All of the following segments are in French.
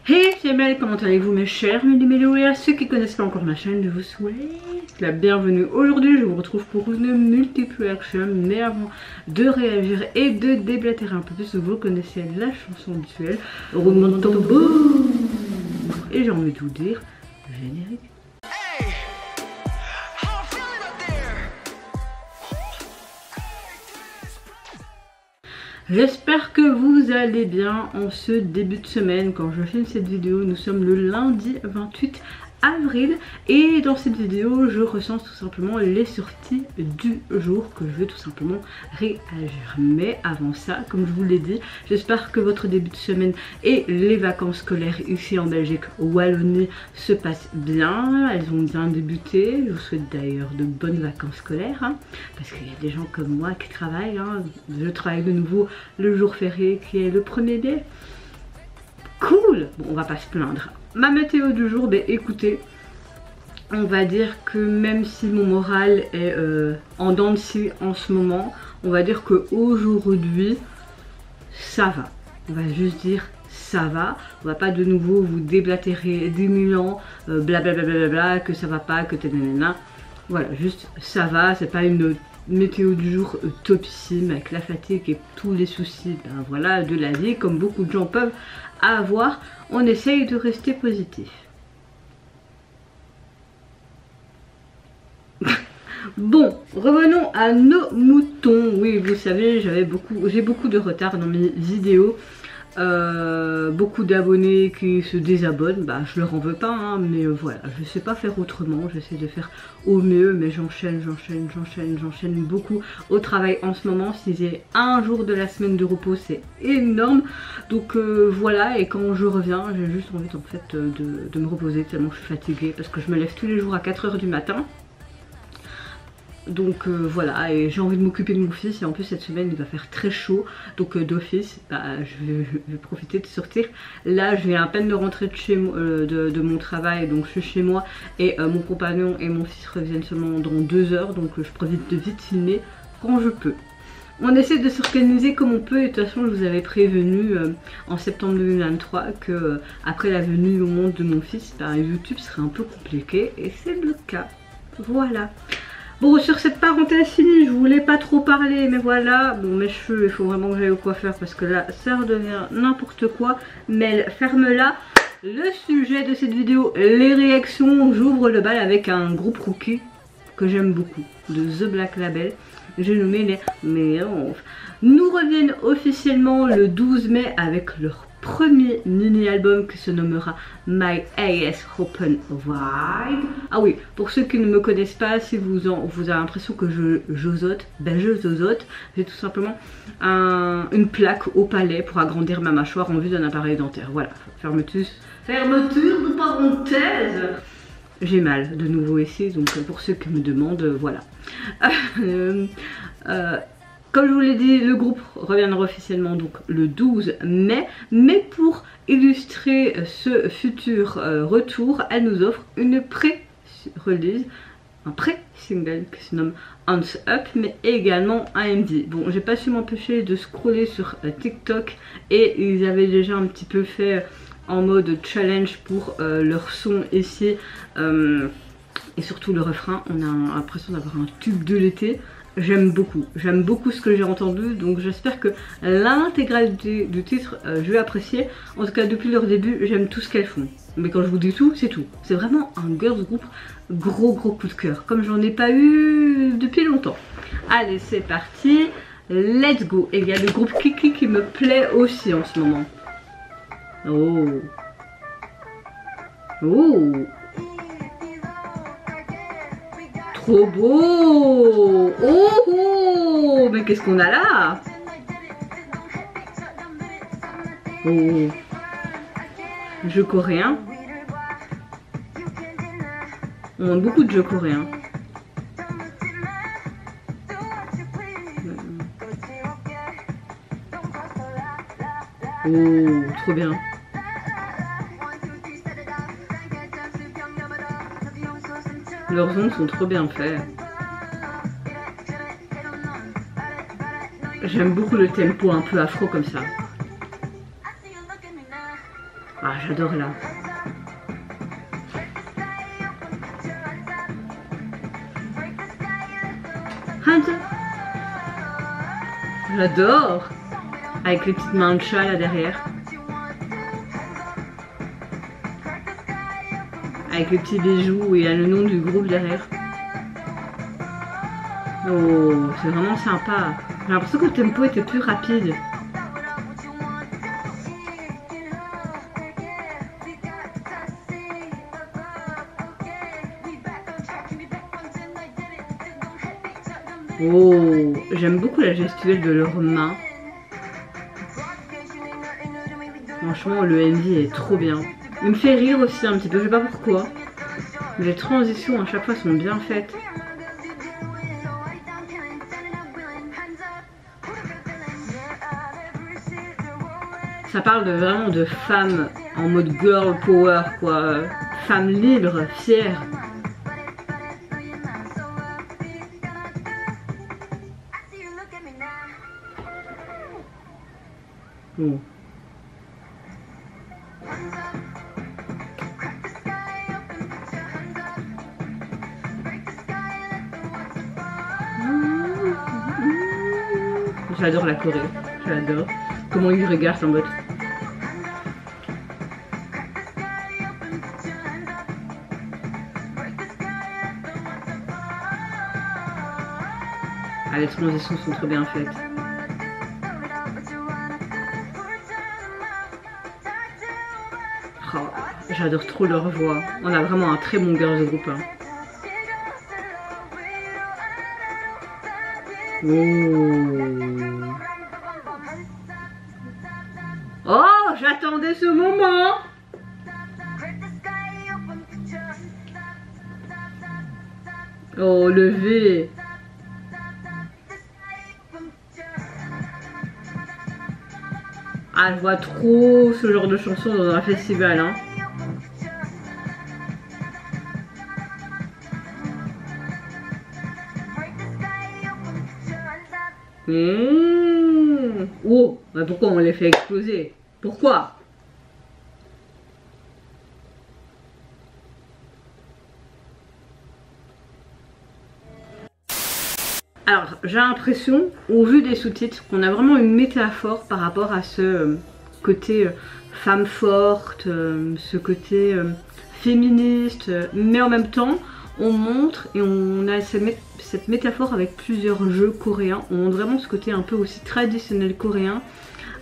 Hey, c'est Mel, comment allez-vous mes chers Méli et à ceux qui connaissent pas encore ma chaîne, je vous souhaite la bienvenue. Aujourd'hui, je vous retrouve pour une multiple action, mais avant de réagir et de déblatérer un peu plus, vous connaissez la chanson habituelle, roulement de tambour. Et j'ai envie de vous dire, générique. J'espère que vous allez bien en ce début de semaine. Quand je filme cette vidéo, nous sommes le lundi 28 avril et dans cette vidéo je recense tout simplement les sorties du jour que je veux tout simplement réagir. Mais avant ça, comme je vous l'ai dit, j'espère que votre début de semaine et les vacances scolaires ici en Belgique, Wallonie, se passent bien. Elles ont bien débuté. Je vous souhaite d'ailleurs de bonnes vacances scolaires hein, parce qu'il y a des gens comme moi qui travaillent hein. Je travaille de nouveau le jour férié qui est le 1er mai. Cool. Bon, on va pas se plaindre. Ma météo du jour, ben écoutez, on va dire que même si mon moral est en dents de scie en ce moment, on va dire qu'aujourd'hui, ça va. On va juste dire ça va. On va pas de nouveau vous déblatérer 10 000 ans, blablabla, que ça va pas, que t'es nanana. Voilà, juste ça va, c'est pas une météo du jour topissime avec la fatigue et tous les soucis ben voilà, de la vie comme beaucoup de gens peuvent avoir. On essaye de rester positif. Bon, revenons à nos moutons. Oui, vous savez, j'ai beaucoup de retard dans mes vidéos. Beaucoup d'abonnés qui se désabonnent, bah je leur en veux pas hein, mais voilà, je sais pas faire autrement, j'essaie de faire au mieux, mais j'enchaîne beaucoup au travail en ce moment. Si j'ai un jour de la semaine de repos, c'est énorme, donc voilà. Et quand je reviens, j'ai juste envie en fait de me reposer tellement je suis fatiguée, parce que je me lève tous les jours à 4 h du matin. Donc voilà, et j'ai envie de m'occuper de mon fils, et en plus cette semaine il va faire très chaud, donc d'office bah, je vais profiter de sortir. Là je viens à peine de rentrer de chez moi, de mon travail, donc je suis chez moi, et mon compagnon et mon fils reviennent seulement dans 2 heures, donc je profite de vite filmer quand je peux. On essaie de s'organiser comme on peut, et de toute façon je vous avais prévenu en septembre 2023 que après la venue au monde de mon fils, bah, YouTube serait un peu compliqué, et c'est le cas, voilà. Bon, sur cette parenthèse finie, je voulais pas trop parler, mais voilà, bon mes cheveux, il faut vraiment que j'aille au coiffeur parce que là ça redevient n'importe quoi. Mais ferme-la. Le sujet de cette vidéo, les réactions, j'ouvre le bal avec un groupe rookie que j'aime beaucoup, de The Black Label. J'ai nommé les Mélanges. Nous reviennent officiellement le 12 mai avec leur premier mini-album qui se nommera My AS Open Wide. Ah oui, pour ceux qui ne me connaissent pas, si vous avez l'impression que je zozote, ben je zozote. J'ai tout simplement une plaque au palais pour agrandir ma mâchoire en vue d'un appareil dentaire. Voilà, fermeture de parenthèse. J'ai mal de nouveau ici, donc pour ceux qui me demandent, voilà. Comme je vous l'ai dit, le groupe reviendra officiellement donc le 12 mai. Mais pour illustrer ce futur retour, elle nous offre une pré-release, un pré-single qui se nomme Hands Up, mais également un MD. Bon, j'ai pas su m'empêcher de scroller sur TikTok, et ils avaient déjà un petit peu fait en mode challenge pour leur son ici. Et surtout le refrain, on a l'impression d'avoir un tube de l'été. J'aime beaucoup ce que j'ai entendu, donc j'espère que l'intégralité du titre je vais apprécier. En tout cas depuis leur début j'aime tout ce qu'elles font, mais quand je vous dis tout, c'est tout. C'est vraiment un girls group gros coup de cœur, comme j'en ai pas eu depuis longtemps. Allez c'est parti, let's go. Et il y a le groupe Kiki qui me plaît aussi en ce moment. Oh, trop beau. Oh, mais qu'est-ce qu'on a là? Oh, jeux coréens. On a beaucoup de jeux coréens. Oh, trop bien. Leurs ongles sont trop bien faits. J'aime beaucoup le tempo un peu afro comme ça. Ah, j'adore là. J'adore. Avec les petites mains de chat là derrière. Avec les petits bijoux où il y a le nom du groupe derrière. Oh, c'est vraiment sympa. J'ai l'impression que le tempo était plus rapide. Oh, j'aime beaucoup la gestuelle de leurs mains. Franchement, le MV est trop bien. Il me fait rire aussi un petit peu, je sais pas pourquoi. Mais les transitions à chaque fois sont bien faites. Ça parle vraiment de femmes en mode girl power, quoi. Femmes libres, fières. Oh. J'adore la Corée, j'adore. Comment ils regardent en mode. Ah, les transitions sont trop bien faites. Oh, j'adore trop leur voix. On a vraiment un très bon girls group. Hein. Oh, j'attendais ce moment. Oh, le V. Ah, je vois trop ce genre de chanson dans un festival, hein. Oh, bah pourquoi on les fait exploser? Pourquoi? Alors, j'ai l'impression, au vu des sous-titres, qu'on a vraiment une métaphore par rapport à ce côté femme forte, ce côté féministe, mais en même temps, on montre et on a cette métaphore avec plusieurs jeux coréens. On montre vraiment ce côté un peu aussi traditionnel coréen,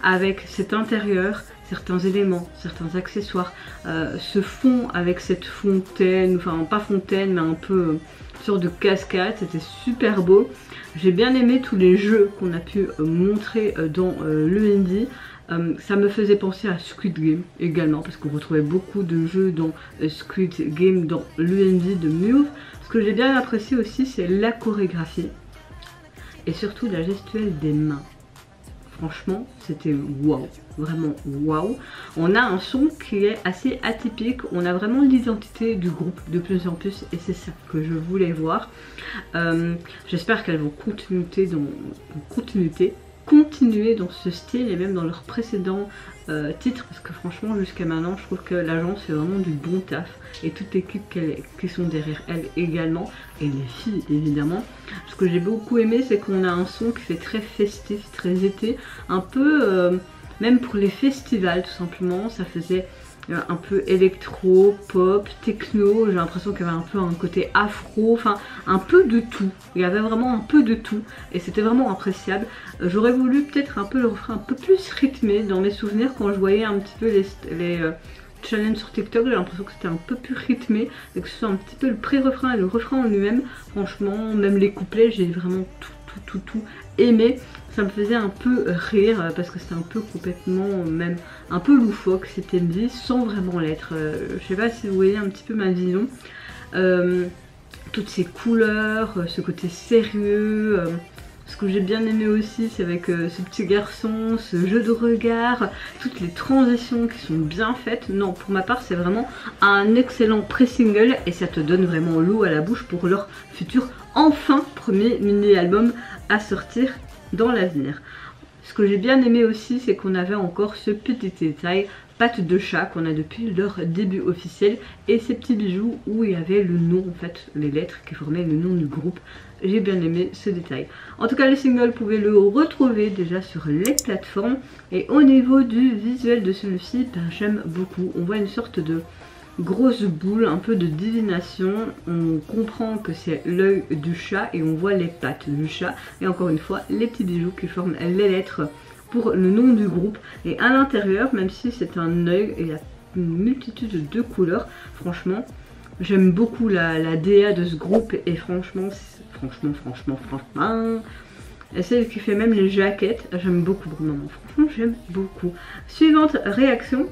avec cet intérieur, certains éléments, certains accessoires, ce fond avec cette fontaine, enfin pas fontaine, mais un peu une sorte de cascade, c'était super beau. J'ai bien aimé tous les jeux qu'on a pu montrer dans le indie. Ça me faisait penser à Squid Game également, parce qu'on retrouvait beaucoup de jeux dans Squid Game dans le indie de Move. Ce que j'ai bien apprécié aussi, c'est la chorégraphie et surtout la gestuelle des mains. Franchement, c'était waouh, vraiment waouh. On a un son qui est assez atypique, on a vraiment l'identité du groupe de plus en plus et c'est ça que je voulais voir. J'espère qu'elles vont continuer dans ce style et même dans leurs précédents titres, parce que franchement jusqu'à maintenant je trouve que l'agence fait vraiment du bon taf et toute l'équipe qui sont derrière elle également, et les filles évidemment. Ce que j'ai beaucoup aimé, c'est qu'on a un son qui fait très festif, très été, un peu même pour les festivals tout simplement. Ça faisait un peu électro, pop, techno, j'ai l'impression qu'il y avait un peu un côté afro, enfin un peu de tout. Il y avait vraiment un peu de tout et c'était vraiment appréciable. J'aurais voulu peut-être un peu le refrain un peu plus rythmé. Dans mes souvenirs, quand je voyais un petit peu les challenges sur TikTok, j'ai l'impression que c'était un peu plus rythmé et que ce soit un petit peu le pré-refrain et le refrain en lui-même. Franchement, même les couplets, j'ai vraiment tout aimé. Ça me faisait un peu rire parce que c'était un peu complètement, même un peu loufoque, c'était dit sans vraiment l'être. Je sais pas si vous voyez un petit peu ma vision. Toutes ces couleurs, ce côté sérieux. Ce que j'ai bien aimé aussi, c'est avec ce petit garçon, ce jeu de regard, toutes les transitions qui sont bien faites. Non, pour ma part, c'est vraiment un excellent pré-single et ça te donne vraiment l'eau à la bouche pour leur futur, enfin, premier mini-album à sortir dans l'avenir. Ce que j'ai bien aimé aussi, c'est qu'on avait encore ce petit détail pattes de chat qu'on a depuis leur début officiel, et ces petits bijoux où il y avait le nom, en fait les lettres qui formaient le nom du groupe. J'ai bien aimé ce détail. En tout cas, le single, vous pouvez le retrouver déjà sur les plateformes. Et au niveau du visuel de celui-ci, ben, j'aime beaucoup. On voit une sorte de grosse boule, un peu de divination. On comprend que c'est l'œil du chat et on voit les pattes du chat. Et encore une fois, les petits bijoux qui forment les lettres pour le nom du groupe. Et à l'intérieur, même si c'est un œil, il y a une multitude de couleurs. Franchement, j'aime beaucoup la DA de ce groupe et franchement, et celle qui fait même les jaquettes, j'aime beaucoup pour le moment. Franchement, j'aime beaucoup. Suivante réaction,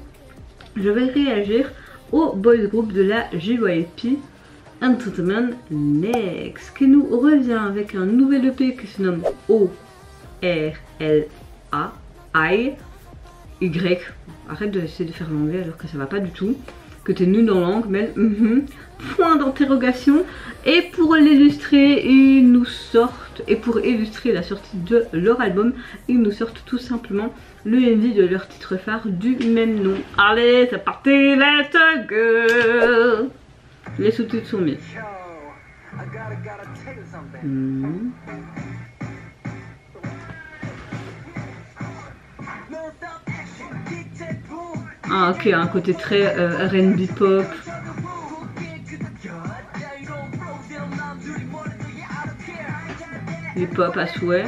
je vais réagir au boys group de la JYP Entertainment Next, qui nous revient avec un nouvel EP qui se nomme O-R-L-A-I-Y. Arrête d'essayer de faire l'anglais alors que ça va pas du tout. Que t'es nul dans langue, mais point d'interrogation. Et pour l'illustrer, ils nous sortent, et pour illustrer la sortie de leur album, ils nous sortent tout simplement le MV de leur titre phare du même nom. Allez, c'est parti, let's go. Les sous-titres sont mis. Ah ok, un côté très R&B pop. Les pop à souhait.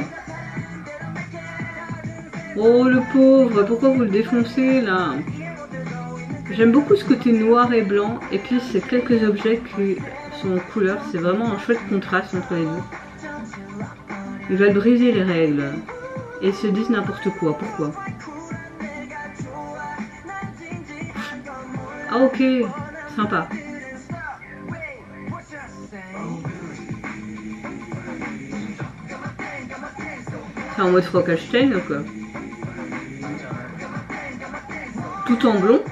Oh le pauvre, pourquoi vous le défoncez là? J'aime beaucoup ce côté noir et blanc. Et puis c'est quelques objets qui sont en couleur. C'est vraiment un chouette contraste entre les deux. Ils veulent briser les règles. Et ils se disent n'importe quoi. Pourquoi? Ah ok, sympa. C'est en mode Frankenstein ou quoi? Tout en blond.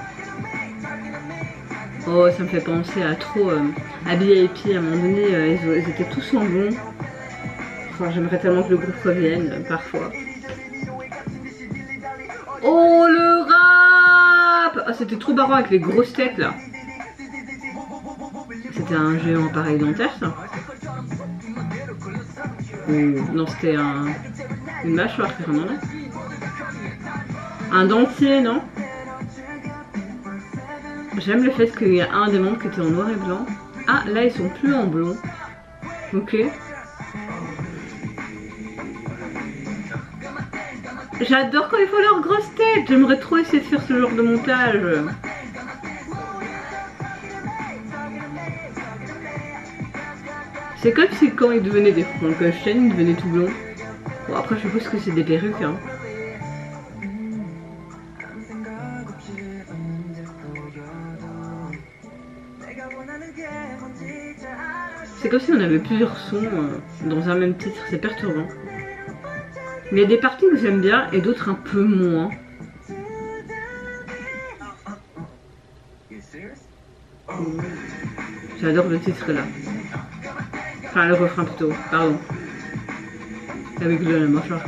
Oh, ça me fait penser à trop à BIP. À un moment donné, ils étaient tous en blond. Enfin, j'aimerais tellement que le groupe revienne parfois. Oh le rap! Ah, c'était trop marrant avec les grosses têtes là. C'était un géant appareil dentaire ça? Non, c'était une mâchoire carrément là. Un dentier, non? J'aime le fait qu'il y a un des membres qui était en noir et blanc. Ah, là ils sont plus en blond. Ok. J'adore quand ils font leurs grosses têtes. J'aimerais trop essayer de faire ce genre de montage. C'est comme si quand ils devenaient des Frankenstein, ils devenaient tout blonds. Bon après je suppose que c'est des perruques hein. C'est comme si on avait plusieurs sons dans un même titre, c'est perturbant. Mais il y a des parties que j'aime bien et d'autres un peu moins. J'adore le titre là. Enfin le refrain plutôt, pardon. Avec le machin.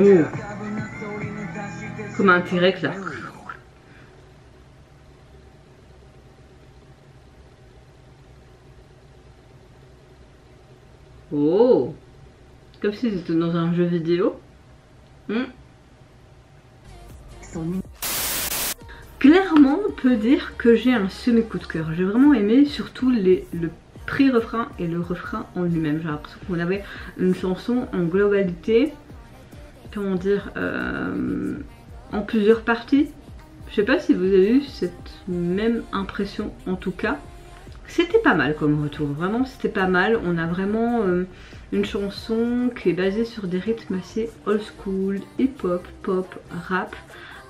Oh. Comme un T-Rex là. Oh. Comme si c'était dans un jeu vidéo. Clairement, on peut dire que j'ai un semi-coup de cœur. J'ai vraiment aimé surtout le pré-refrain et le refrain en lui-même. J'ai l'impression qu'on avait une chanson en globalité, comment dire, en plusieurs parties. Je sais pas si vous avez eu cette même impression en tout cas. C'était pas mal comme retour, vraiment c'était pas mal. On a vraiment une chanson qui est basée sur des rythmes assez old school, hip-hop, pop, rap.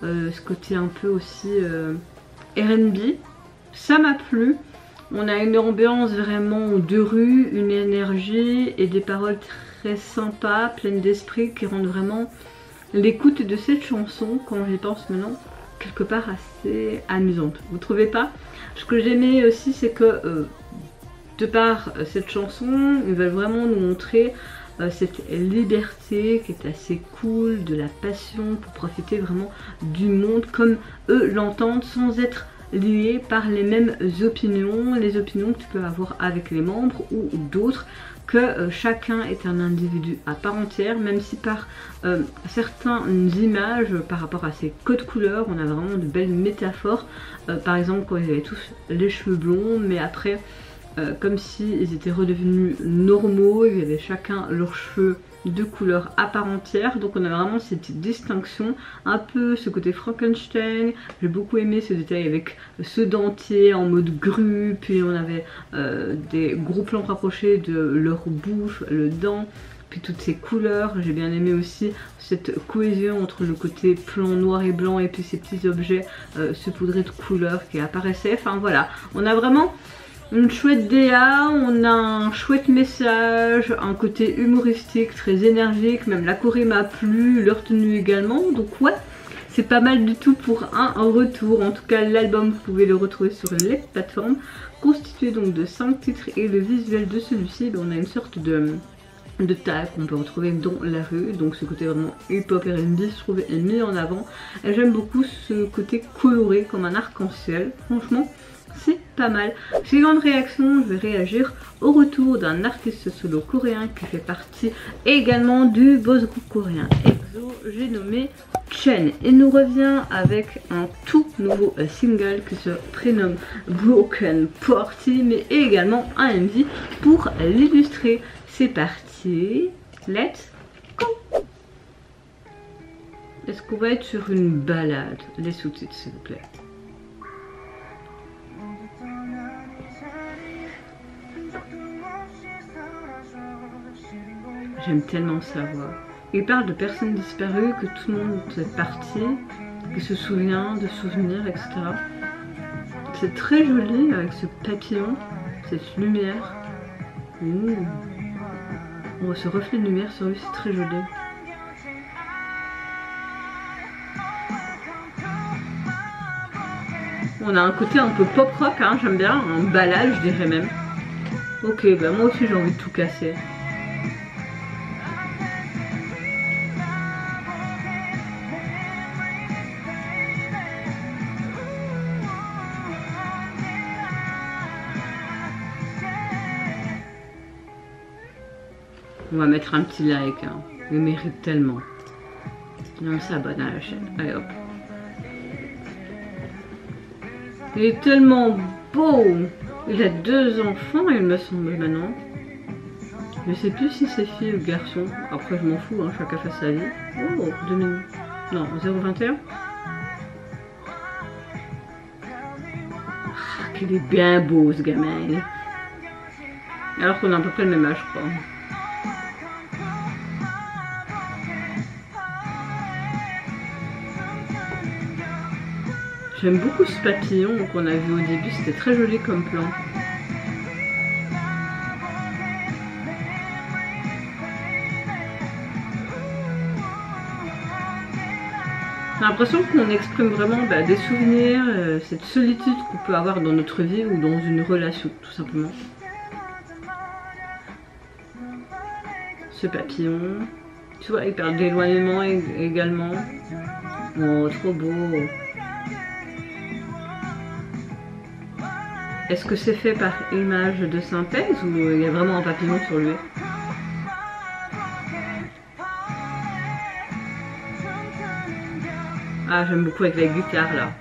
Ce côté un peu aussi R&B. Ça m'a plu. On a une ambiance vraiment de rue, une énergie et des paroles très sympa, pleine d'esprit, qui rendent vraiment l'écoute de cette chanson, quand j'y pense maintenant, quelque part assez amusante. Vous trouvez pas? Ce que j'aimais aussi, c'est que de par cette chanson, ils veulent vraiment nous montrer cette liberté qui est assez cool, de la passion pour profiter vraiment du monde comme eux l'entendent, sans être liés par les mêmes opinions, les opinions que tu peux avoir avec les membres ou d'autres, que chacun est un individu à part entière, même si par certaines images, par rapport à ces codes couleurs, on a vraiment de belles métaphores. Par exemple, quand ils avaient tous les cheveux blonds, mais après, comme s'ils étaient redevenus normaux, ils avaient chacun leurs cheveux de couleur à part entière, donc on a vraiment cette distinction, un peu ce côté Frankenstein. J'ai beaucoup aimé ce détail avec ce dentier en mode grue, puis on avait des gros plans rapprochés de leur bouche, le dent, puis toutes ces couleurs. J'ai bien aimé aussi cette cohésion entre le côté plan noir et blanc et puis ces petits objets saupoudrés de couleurs qui apparaissaient. Enfin voilà, on a vraiment une chouette DA, on a un chouette message, un côté humoristique, très énergique, même la choré m'a plu, leur tenue également, donc ouais, c'est pas mal du tout pour un retour. En tout cas, l'album, vous pouvez le retrouver sur les plateformes, constitué donc de 5 titres, et le visuel de celui-ci, on a une sorte de tag qu'on peut retrouver dans la rue, donc ce côté vraiment hip-hop et R&B, je trouve, est mis en avant. Et j'aime beaucoup ce côté coloré comme un arc-en-ciel, franchement c'est pas mal. Suivante réaction, je vais réagir au retour d'un artiste solo coréen qui fait partie également du boss group coréen EXO, j'ai nommé Chen. Il nous revient avec un tout nouveau single qui se prénomme Broken Party, mais également un MV pour l'illustrer. C'est parti, let's go. Est-ce qu'on va être sur une balade? Les sous-titres s'il vous plaît. J'aime tellement sa voix. Il parle de personnes disparues, que tout le monde est parti, qu'il se souvient de souvenirs, etc. C'est très joli avec ce papillon, cette lumière. Oh, ce reflet de lumière sur lui, c'est très joli. On a un côté un peu pop rock, hein, j'aime bien, un balade je dirais même. Ok, bah moi aussi j'ai envie de tout casser. On va mettre un petit like, hein. Il mérite tellement. Et on s'abonne à la chaîne. Allez hop. Il est tellement beau. Il a 2 enfants, il me semble maintenant. Je sais plus si c'est fille ou garçon. Après je m'en fous, hein, chacun fait sa vie. Oh, 2000. Non, 021. Ah, qu'il est bien beau ce gamin. Alors qu'on a à peu près le même âge, je crois. J'aime beaucoup ce papillon qu'on a vu au début, c'était très joli comme plan. J'ai l'impression qu'on exprime vraiment des souvenirs, cette solitude qu'on peut avoir dans notre vie ou dans une relation, tout simplement. Ce papillon, tu vois, il parle d'éloignement également. Oh, trop beau. Est-ce que c'est fait par image de synthèse ou il y a vraiment un papillon sur lui? Ah, j'aime beaucoup avec la guitare là.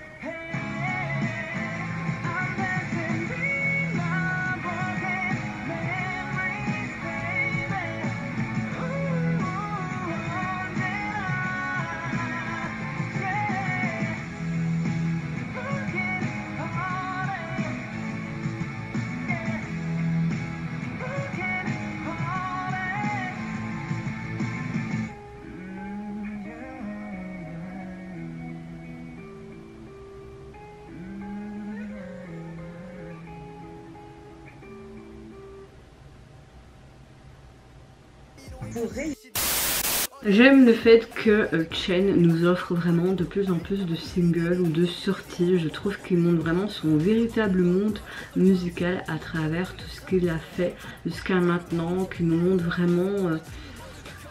J'aime le fait que Chen nous offre vraiment de plus en plus de singles ou de sorties. Je trouve qu'il montre vraiment son véritable monde musical à travers tout ce qu'il a fait jusqu'à maintenant, qu'il nous montre vraiment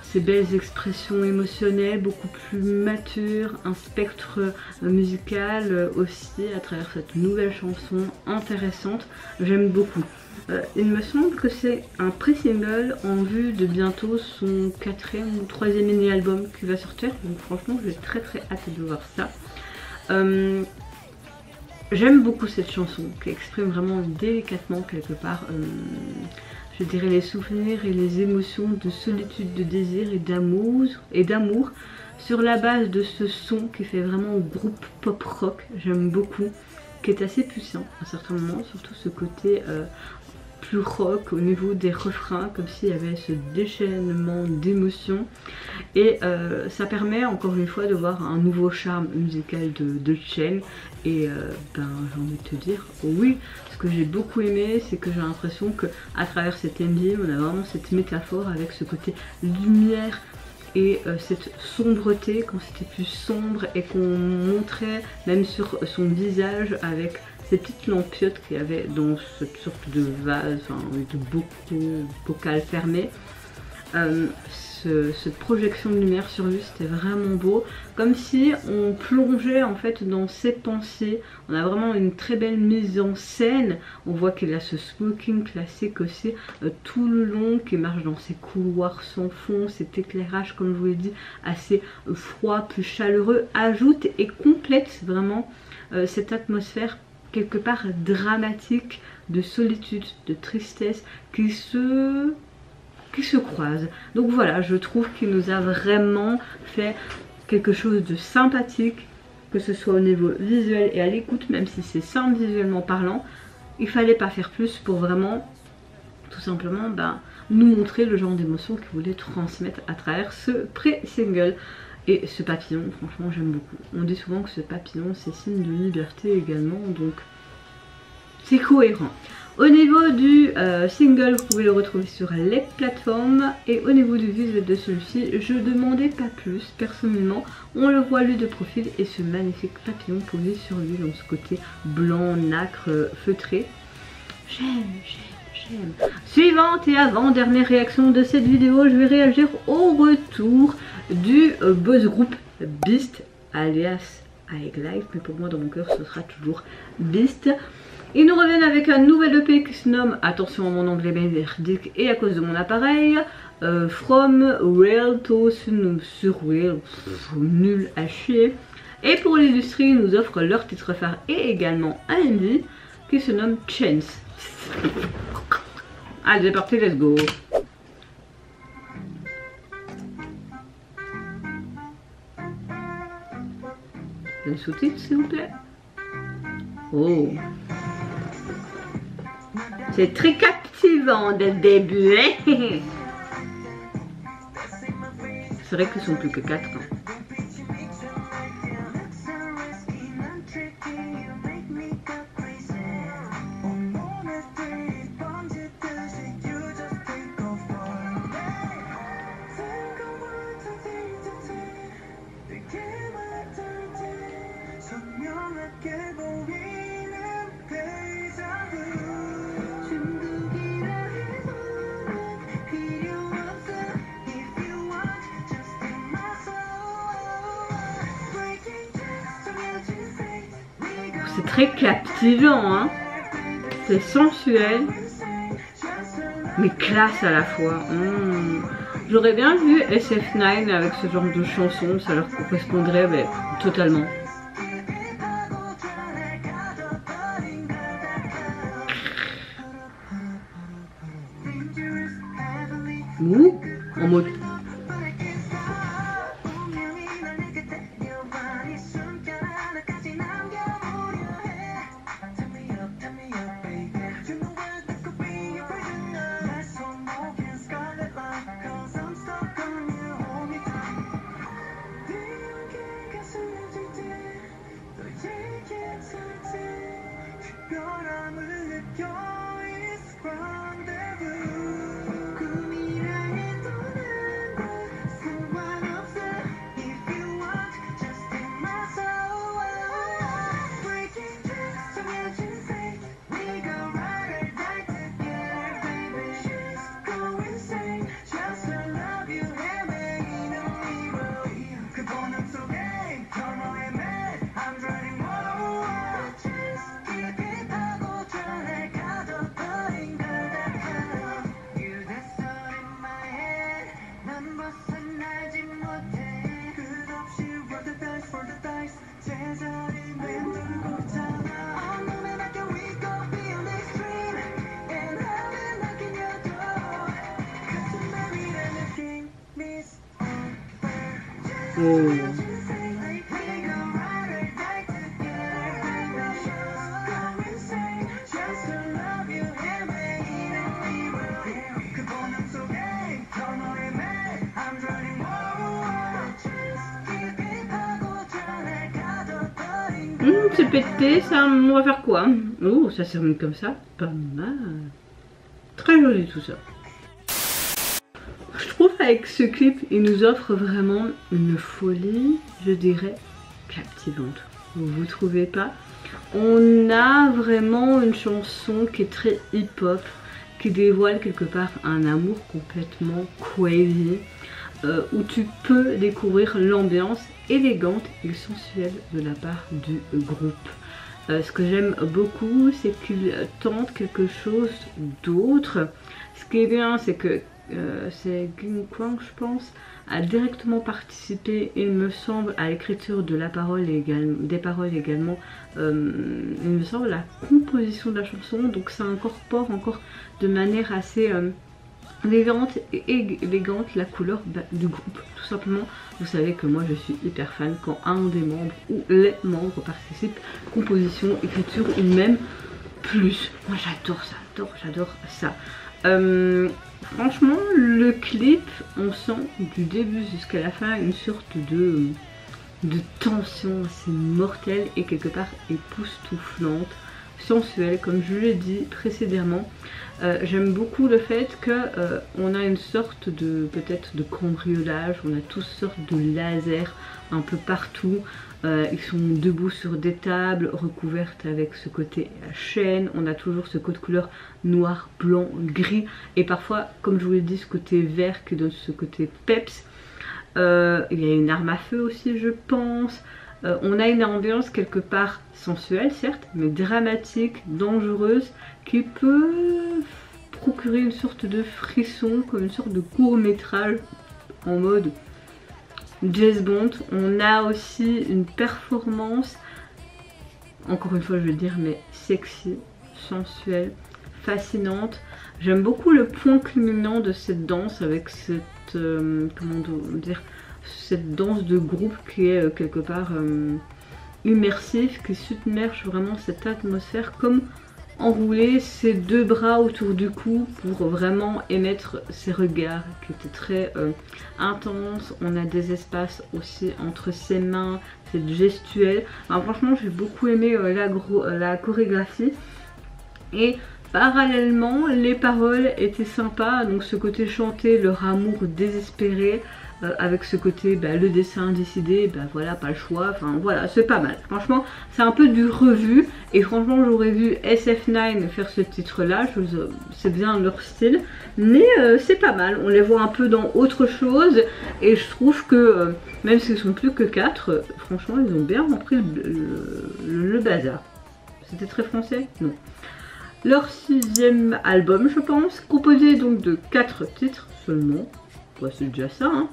ses belles expressions émotionnelles, beaucoup plus matures, un spectre musical aussi à travers cette nouvelle chanson intéressante. J'aime beaucoup. Il me semble que c'est un pré-single en vue de bientôt son 4e ou 3e mini-album qui va sortir. Donc franchement j'ai très hâte de voir ça. J'aime beaucoup cette chanson qui exprime vraiment délicatement quelque part je dirais les souvenirs et les émotions de solitude, de désir et d'amour sur la base de ce son qui fait vraiment groupe pop rock. J'aime beaucoup, qui est assez puissant à certains moments, surtout ce côté plus rock au niveau des refrains, comme s'il y avait ce déchaînement d'émotions. Et ça permet encore une fois de voir un nouveau charme musical de Chen. Et j'ai envie de te dire oui. Ce que j'ai beaucoup aimé, c'est que j'ai l'impression que à travers cet ending, on a vraiment cette métaphore avec ce côté lumière et cette sombreté quand c'était plus sombre et qu'on montrait même sur son visage avec ces petites lampiotes qu'il y avait dans cette sorte de vase, enfin, de bocal fermé. Cette projection de lumière sur lui, c'était vraiment beau, comme si on plongeait en fait dans ses pensées. On a vraiment une très belle mise en scène. On voit qu'il a ce smoking classique aussi tout le long, qui marche dans ses couloirs sans fond. Cet éclairage, comme je vous l'ai dit, assez froid, plus chaleureux, ajoute et complète vraiment cette atmosphère quelque part dramatique de solitude, de tristesse qui se croisent. Donc voilà, je trouve qu'il nous a vraiment fait quelque chose de sympathique, que ce soit au niveau visuel et à l'écoute, même si c'est simple visuellement parlant. Il fallait pas faire plus pour vraiment tout simplement nous montrer le genre d'émotion qu'il voulait transmettre à travers ce pré-single. Et ce papillon, franchement j'aime beaucoup. On dit souvent que ce papillon c'est signe de liberté également, donc c'est cohérent. Au niveau du single, vous pouvez le retrouver sur les plateformes. Et au niveau du visuel de celui-ci, je demandais pas plus. Personnellement, on le voit lui de profil et ce magnifique papillon posé sur lui dans ce côté blanc, nacre, feutré. J'aime. Suivante et avant-dernière réaction de cette vidéo, je vais réagir au retour du boss group Beast, alias High Life, mais pour moi dans mon cœur ce sera toujours Beast. Ils nous reviennent avec un nouvel EP qui se nomme, attention à mon anglais merdique et à cause de mon appareil, From Real to Surreal, nul à chier. Et pour l'illustrer, ils nous offrent leur titre phare et également un MV qui se nomme Chance. Allez, c'est parti, let's go. Un sous-titre s'il vous plaît. Oh, c'est très captivant dès le début, hein. C'est vrai qu'ils sont plus que 4. C'est très captivant, hein. C'est sensuel, mais classe à la fois. J'aurais bien vu SF9 avec ce genre de chanson, ça leur correspondrait mais, totalement. Ou en mode... Oh. C'est pété, ça, on va faire quoi? Oh, ça s'est remis comme ça, pas mal. Très joli tout ça. Je trouve avec ce clip, il nous offre vraiment une folie, je dirais, captivante. Vous trouvez pas? On a vraiment une chanson qui est très hip-hop, qui dévoile quelque part un amour complètement crazy, où tu peux découvrir l'ambiance élégante et sensuelle de la part du groupe. Ce que j'aime beaucoup, c'est qu'il tente quelque chose d'autre. Ce qui est bien, c'est que c'est Ging Kwang, je pense, a directement participé, il me semble, à l'écriture de la parole et des paroles également. Il me semble la composition de la chanson, donc ça incorpore encore de manière assez élégante la couleur du groupe, tout simplement. Vous savez que moi je suis hyper fan quand un des membres ou les membres participent, composition, écriture ou même plus. Moi j'adore ça, j'adore ça. Franchement le clip, on sent du début jusqu'à la fin une sorte de tension assez mortelle et quelque part époustouflante, sensuelle, comme je l'ai dit précédemment. J'aime beaucoup le fait que on a une sorte de peut-être de cambriolage, on a toutes sortes de lasers un peu partout. Ils sont debout sur des tables recouvertes avec ce côté chêne, on a toujours ce code couleur noir, blanc, gris et parfois, comme je vous l'ai dit, ce côté vert qui donne ce côté peps. Il y a une arme à feu aussi, je pense. On a une ambiance quelque part sensuelle certes, mais dramatique, dangereuse, qui peut procurer une sorte de frisson, comme une sorte de court métrage en mode James Bond. On a aussi une performance, encore une fois je vais le dire, mais sexy, sensuelle, fascinante. J'aime beaucoup le point culminant de cette danse avec cette, comment dire, cette danse de groupe qui est quelque part immersif, qui submerge vraiment cette atmosphère, comme enrouler ses deux bras autour du cou pour vraiment émettre ses regards qui étaient très intenses. On a des espaces aussi entre ses mains, c'est gestuelle. Alors, franchement j'ai beaucoup aimé la chorégraphie et parallèlement les paroles étaient sympas, donc ce côté chanté, leur amour désespéré, avec ce côté le dessin décidé, voilà, pas le choix, enfin voilà, c'est pas mal. Franchement c'est un peu du revu et franchement j'aurais vu SF9 faire ce titre là, c'est bien leur style, mais c'est pas mal, on les voit un peu dans autre chose et je trouve que même s'ils sont plus que 4, franchement ils ont bien repris le bazar. C'était très français? Non. Leur 6e album je pense, composé donc de 4 titres seulement, ouais, c'est déjà ça hein.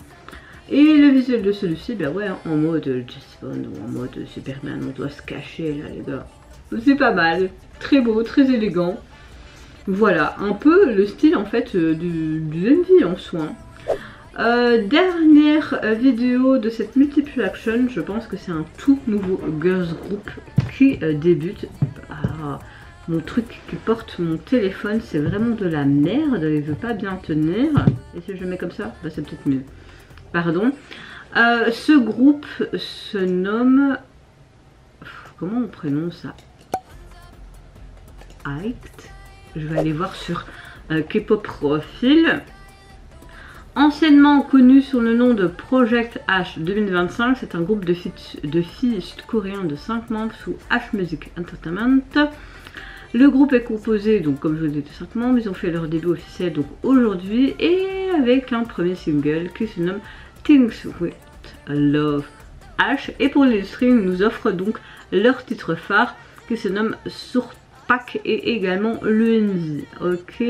Et le visuel de celui-ci, ouais, en mode James Bond ou en mode Superman, on doit se cacher là les gars. C'est pas mal, très beau, très élégant. Voilà, un peu le style en fait du MV en soin. Dernière vidéo de cette multiple action, je pense que c'est un tout nouveau girls group qui débute. Ah, mon truc qui porte mon téléphone, c'est vraiment de la merde, il veut pas bien tenir. Et si je mets comme ça, c'est peut-être mieux. Pardon. Ce groupe se nomme... Comment on prononce ça? Act. Je vais aller voir sur K-pop Profile. Anciennement connu sous le nom de Project H 2025, c'est un groupe de filles sud-coréens de 5 membres sous H Music Entertainment. Le groupe est composé, donc comme je vous l'ai dit, de 5 membres. Ils ont fait leur début officiel donc aujourd'hui et avec un premier single qui se nomme Things With Love H. Et pour l'illustrer, ils nous offrent donc leur titre phare qui se nomme Surpak et également l'UNZ. Ok.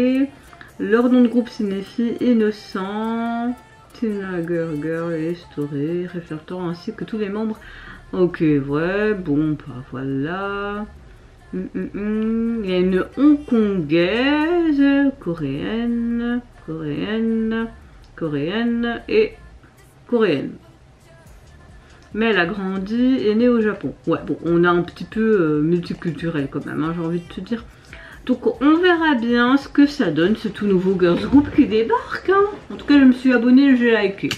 Leur nom de groupe signifie Innocent, Tina Girl et Story, reflétant ainsi que tous les membres. Ok, ouais, bon, voilà. Il y a une hongkongaise, coréenne et coréenne. mais elle a grandi et est née au Japon. Ouais, bon, on a un petit peu multiculturel quand même, hein, j'ai envie de te dire. Donc on verra bien ce que ça donne, ce tout nouveau girls group qui débarque. Hein. En tout cas, je me suis abonnée, j'ai liké.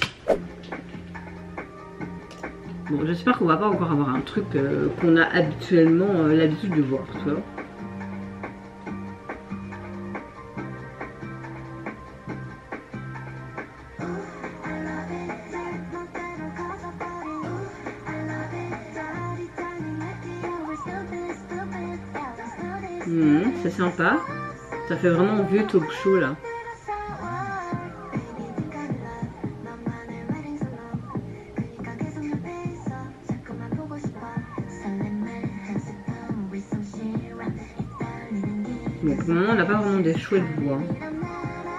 Bon, j'espère qu'on va pas encore avoir un truc qu'on a habituellement l'habitude de voir, tu vois. C'est sympa. Ça fait vraiment vieux talk show là. Bon, pour le moment, on n'a pas vraiment des chouettes voix.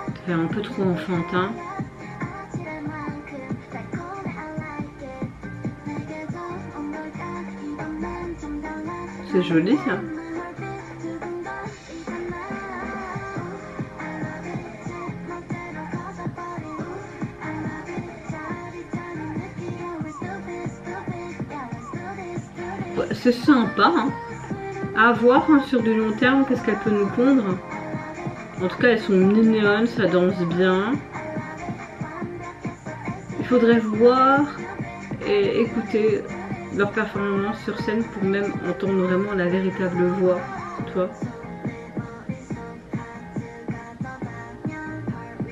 Ça fait un peu trop enfantin. C'est joli ça. C'est sympa, hein. À voir hein, sur du long terme, qu'est-ce qu'elle peut nous pondre. En tout cas, elles sont mignonnes, ça danse bien. Il faudrait voir et écouter leur performance sur scène pour même entendre vraiment la véritable voix, tu vois.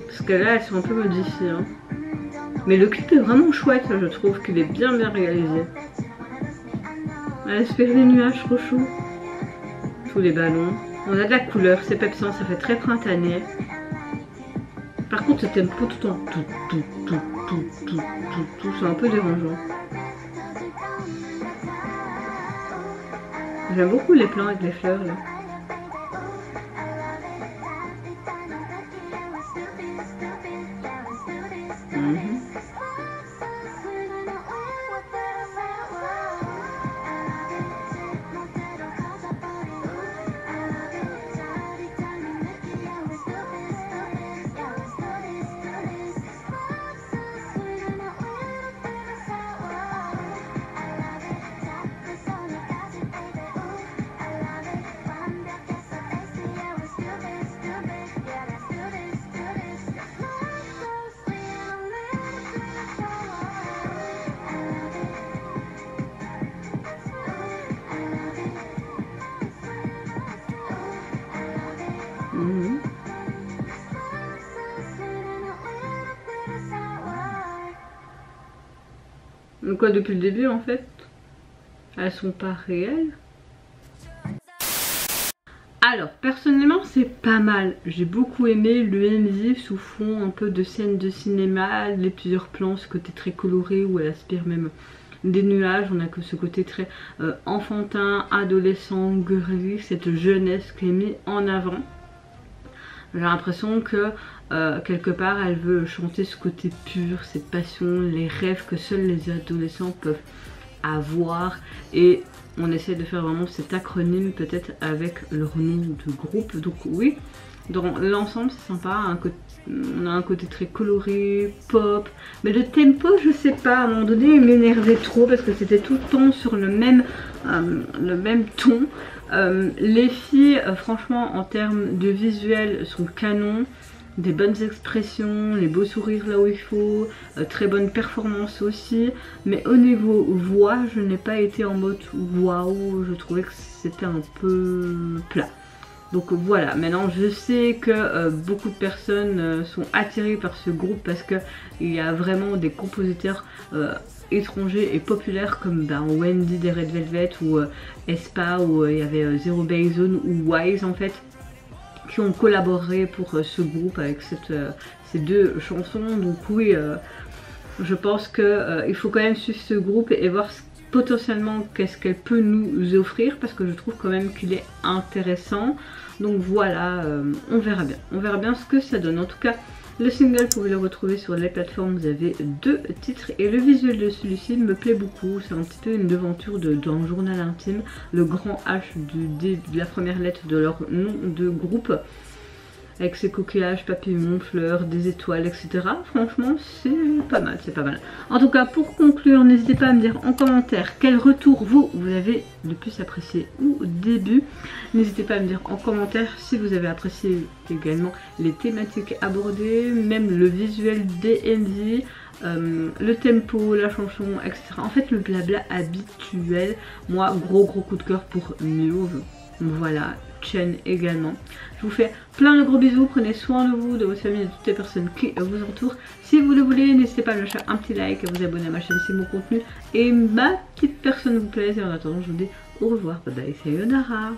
Parce que là, elles sont un peu modifiées. Hein. Mais le clip est vraiment chouette, je trouve qu'il est bien réalisé. Elle aspire les nuages, trop chou. Tous les ballons. On a de la couleur, c'est pepsant, ça fait très printanier. Par contre, ce tempo tout en tout, c'est un peu dérangeant. J'aime beaucoup les plans avec les fleurs là. Donc quoi, depuis le début en fait, elles sont pas réelles. Alors personnellement c'est pas mal, j'ai beaucoup aimé le MZ sous fond un peu de scène de cinéma, les plusieurs plans, ce côté très coloré où elle aspire même des nuages, on a que ce côté très enfantin, adolescent, girly, cette jeunesse qui est mise en avant. J'ai l'impression que quelque part elle veut chanter ce côté pur, cette passion, les rêves que seuls les adolescents peuvent avoir, et on essaie de faire vraiment cet acronyme peut-être avec leur nom de groupe. Donc oui, dans l'ensemble c'est sympa, on a un côté très coloré, pop, mais le tempo je sais pas, à un moment donné il m'énervait trop parce que c'était tout le temps sur le même ton. Les filles franchement en termes de visuel sont canons, des bonnes expressions, les beaux sourires là où il faut, très bonne performance aussi, mais au niveau voix je n'ai pas été en mode waouh, je trouvais que c'était un peu plat. Donc voilà, maintenant je sais que beaucoup de personnes sont attirées par ce groupe parce qu'il y a vraiment des compositeurs étrangers et populaires comme Wendy des Red Velvet ou aespa, où il y avait Zero Base Zone ou Wise en fait, qui ont collaboré pour ce groupe avec ces deux chansons. Donc oui, je pense qu'il faut quand même suivre ce groupe et voir potentiellement qu'est-ce qu'elle peut nous offrir, parce que je trouve quand même qu'il est intéressant. Donc voilà, on verra bien ce que ça donne. En tout cas, le single, vous pouvez le retrouver sur les plateformes, vous avez 2 titres et le visuel de celui-ci me plaît beaucoup. C'est un petit peu une devanture d'un journal intime, le grand H de la première lettre de leur nom de groupe. avec ses coquillages, papillons, fleurs, des étoiles, etc. Franchement, c'est pas mal, c'est pas mal. En tout cas, pour conclure, n'hésitez pas à me dire en commentaire quel retour vous avez le plus apprécié au début. N'hésitez pas à me dire en commentaire si vous avez apprécié également les thématiques abordées, même le visuel des MV, le tempo, la chanson, etc. En fait, le blabla habituel. Moi, gros coup de cœur pour Mauve. Voilà, Chen également. Je vous fais plein de gros bisous, prenez soin de vous, de votre famille et de toutes les personnes qui vous entourent. Si vous le voulez, n'hésitez pas à me lâcher un petit like, à vous abonner à ma chaîne si mon contenu et ma petite personne vous plaise. Et en attendant, je vous dis au revoir, bye bye, sayonara.